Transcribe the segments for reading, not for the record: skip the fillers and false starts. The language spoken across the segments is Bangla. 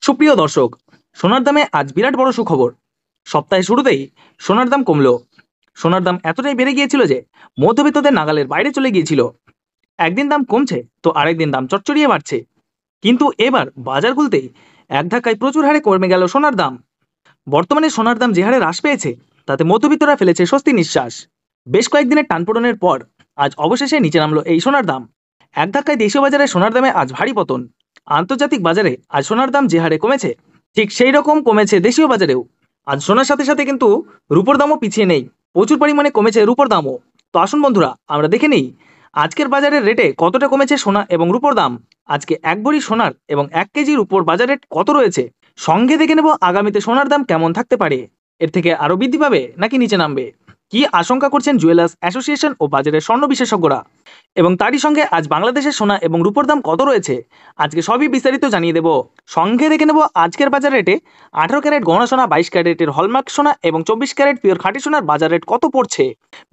সুপ্রিয় দর্শক, সোনার দামে আজ বিরাট বড় সুখবর। সপ্তাহের শুরুতেই সোনার দাম কমলো। সোনার দাম এতটাই বেড়ে গিয়েছিল যে মধ্যবিত্তদের নাগালের বাইরে চলে গিয়েছিল। একদিন দাম কমছে তো আরেকদিন দাম চচ্চড়িয়ে বাড়ছে। কিন্তু এবার বাজার খুলতেই এক ধাক্কায় প্রচুর হারে কমে গেল সোনার দাম। বর্তমানে সোনার দাম যে হারে হ্রাস পেয়েছে তাতে মধ্যবিত্তরা ফেলেছে স্বস্তি নিঃশ্বাস। বেশ কয়েকদিনের টানপোড়েনের পর আজ অবশেষে নিচে নামলো এই সোনার দাম। এক ধাক্কায় দেশীয় বাজারে সোনার দামে আজ ভারী পতন। আন্তর্জাতিক বাজারে আজ সোনার দাম যে হারে কমেছে ঠিক সেই রকম কমেছে দেশীয় বাজারেও। আজ সোনার সাথে সাথে কিন্তু রূপোর দামও পিছিয়ে নেই, প্রচুর পরিমাণে কমেছে রূপোর দামও। তো আসুন বন্ধুরা, আমরা দেখে নিই আজকের বাজারের রেটে কতটা কমেছে সোনা এবং রূপোর দাম। আজকে এক ভরি সোনার এবং 1 কেজি রূপোর বাজার রেট কত রয়েছে, সঙ্গে দেখে নেব আগামীতে সোনার দাম কেমন থাকতে পারে। এর থেকে আরো বৃদ্ধি পাবে নাকি নিচে নামবে, কি আশঙ্কা করছেন জুয়েলার্স অ্যাসোসিয়েশন ও বাজারের স্বর্ণ বিশেষজ্ঞরা, এবং তারই সঙ্গে আজ বাংলাদেশের সোনা এবং রূপোর দাম কত রয়েছে আজকে সবই বিস্তারিত জানিয়ে দেব। সঙ্গে দেখে নেব আজকের বাজার রেটে 18 ক্যারেট গহনা সোনা, 22 ক্যারেটের হলমার্ক সোনা এবং 24 ক্যারেট পিওর খাঁটি সোনার বাজার রেট কত পড়ছে।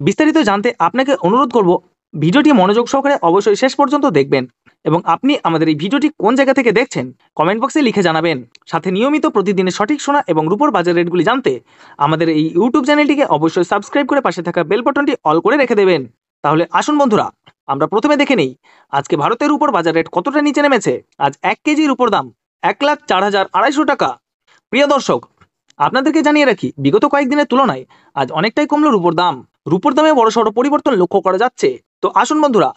বিস্তারিত জানতে আপনাকে অনুরোধ করব ভিডিওটি মনোযোগ সহকারে অবশ্যই শেষ পর্যন্ত দেখবেন, এবং আপনি আমাদের এই ভিডিওটি কোন জায়গা থেকে দেখছেন কমেন্ট বক্সে লিখে জানাবেন। সাথে নিয়মিত প্রতিদিনের সঠিক সোনা এবং রূপোর বাজার রেটগুলি জানতে আমাদের এই ইউটিউব চ্যানেলটিকে অবশ্যই সাবস্ক্রাইব করে পাশে থাকা বেল বাটনটি অল করে রেখে দেবেন। তাহলে আসুন বন্ধুরা, আমরা প্রথমে দেখে নেই আজকে ভারতের উপর বাজার রেট কতটা নিচে নেমেছে। আজ 1 কেজির উপর দাম 1,04,250 টাকা। প্রিয় দর্শক, আপনাদেরকে জানিয়ে রাখি বিগত কয়েকদিনের তুলনায় আজ অনেকটাই কমলো রূপোর দাম। রূপোর দামে বড়সড় পরিবর্তন লক্ষ্য করা যাচ্ছে। তো আসুন বন্ধুরা,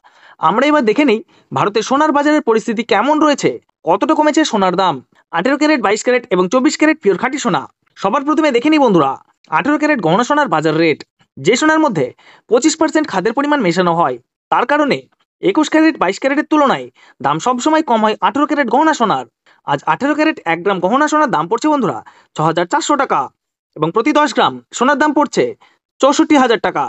আমরা এবার দেখে নেই ভারতের সোনার বাজারের পরিস্থিতি কেমন রয়েছে, কতটা কমেছে সোনার দাম। 18 ক্যারেট, 22 ক্যারেট এবং 24 ক্যারেট পিওর খাঁটি সোনা। সবার প্রথমে দেখে নিই বন্ধুরা 18 ক্যারেট গহনা সোনার বাজার রেট। যে সোনার মধ্যে 25% খাদের পরিমাণ মেশানো হয়, তার কারণে 21 ক্যারেট 22 ক্যারেটের তুলনায় দাম সবসময় কম হয় 18 ক্যারেট গহনা সোনার। আজ 18 ক্যারেট 1 গ্রাম গহনা সোনার দাম পড়ছে বন্ধুরা 6,400 টাকা, এবং প্রতি 10 গ্রাম সোনার দাম পড়ছে 64,000 টাকা।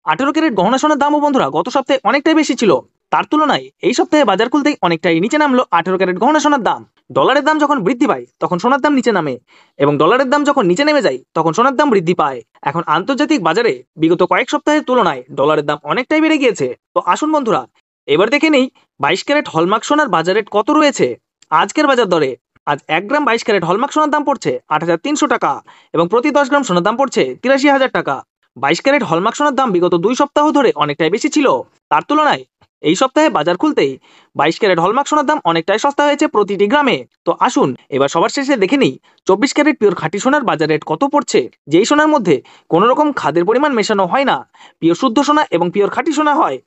18 ক্যারেট গহনা সোনার দামও বন্ধুরা গত সপ্তাহে অনেকটাই বেশি ছিল, তার তুলনায় এই সপ্তাহে বাজার খুলতেই অনেকটাই নিচে নামলো 18 ক্যারেট গহনা সোনার দাম। ডলারের দাম যখন বৃদ্ধি পায় তখন সোনার দাম নিচে নামে, এবং ডলারের দাম যখন নিচে নেমে যায় তখন সোনার দাম বৃদ্ধি পায়। এখন আন্তর্জাতিক বাজারে বিগত কয়েক সপ্তাহের তুলনায় ডলারের দাম অনেকটাই বেড়ে গিয়েছে। তো আসুন বন্ধুরা, এবার দেখে নেই 22 ক্যারেট হলমার্ক সোনার বাজার রেট কত রয়েছে আজকের বাজার দরে। আজ 1 গ্রাম 22 ক্যারেট হলমার্ক সোনার দাম পড়ছে 8,300 টাকা, এবং প্রতি 10 গ্রাম সোনার দাম পড়ছে 83,000 টাকা। 22 ক্যারেট হলমার্ক সোনার দাম বিগত 2 সপ্তাহ ধরে অনেকটাই বেশি ছিল, তার তুলনায় এই সপ্তাহে বাজার খুলতেই 22 ক্যারেট হলমার্ক সোনার দাম অনেকটাই সস্তা হয়েছে প্রতিটি গ্রামে। তো আসুন এবার সবার শেষে দেখে নিই 24 ক্যারেট পিওর খাঁটি সোনার বাজার রেট কত পড়ছে। যেই সোনার মধ্যে কোনো রকম খাদের পরিমাণ মেশানো হয় না, পিওর শুদ্ধ সোনা এবং পিওর খাঁটি সোনা হয়।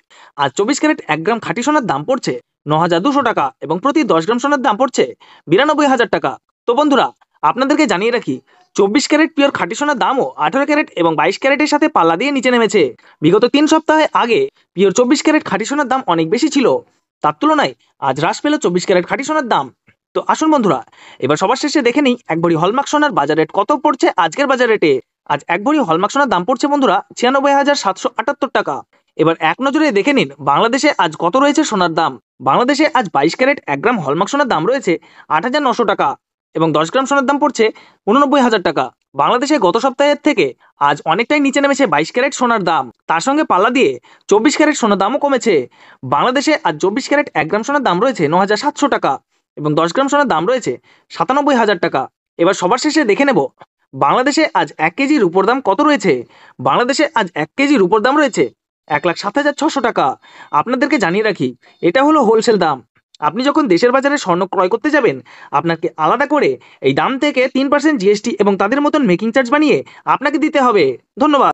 আজ 24 ক্যারেট 1 গ্রাম খাঁটি সোনার দাম পড়ছে 9,200 টাকা, এবং প্রতি 10 গ্রাম সোনার দাম পড়ছে 92,000 টাকা। তো বন্ধুরা, আপনাদেরকে জানিয়ে রাখি 24 ক্যারেট পিওর খাঁটি সোনার দামও 18 ক্যারেট এবং 22 ক্যারেটের সাথে পাল্লা দিয়ে নিচে নেমেছে। বিগত 3 সপ্তাহে আগে পিওর 24 ক্যারেট খাঁটি সোনার দাম অনেক বেশি ছিল, তার তুলনায় আজ হ্রাস পেল 24 ক্যারেট খাঁটি সোনার দাম। তো আসুন বন্ধুরা, এবার সবার শেষে দেখে নিই এক ভরি হলমার্ক সোনার বাজার রেট কত পড়ছে আজকের বাজার রেটে। আজ এক ভরি হলমার্ক সোনার দাম পড়ছে বন্ধুরা 96,778 টাকা। এবার এক নজরে দেখে নিন বাংলাদেশে আজ কত রয়েছে সোনার দাম। বাংলাদেশে আজ 22 ক্যারেট 1 গ্রাম হলমার্ক সোনার দাম রয়েছে 8,900 টাকা, এবং 10 গ্রাম সোনার দাম পড়ছে 89,000 টাকা। বাংলাদেশে গত সপ্তাহের থেকে আজ অনেকটাই নিচে নেমেছে 22 ক্যারেট সোনার দাম, তার সঙ্গে পাল্লা দিয়ে 24 ক্যারেট সোনার দামও কমেছে। বাংলাদেশে আজ 24 ক্যারেট 1 গ্রাম সোনার দাম রয়েছে 9,700 টাকা, এবং 10 গ্রাম সোনার দাম রয়েছে 97,000 টাকা। এবার সবার শেষে দেখে নেব বাংলাদেশে আজ 1 কেজি রূপোর দাম কত রয়েছে। বাংলাদেশে আজ 1 কেজি রূপোর দাম রয়েছে 1,07,600 টাকা। আপনাদেরকে জানিয়ে রাখি এটা হলো হোলসেল দাম। আপনি যখন দেশের বাজারে স্বর্ণ ক্রয় করতে যাবেন, আপনাকে আলাদা করে এই দাম থেকে 3% জিএসটি এবং তাদের মতন মেকিং চার্জ বানিয়ে আপনাকে দিতে হবে। ধন্যবাদ।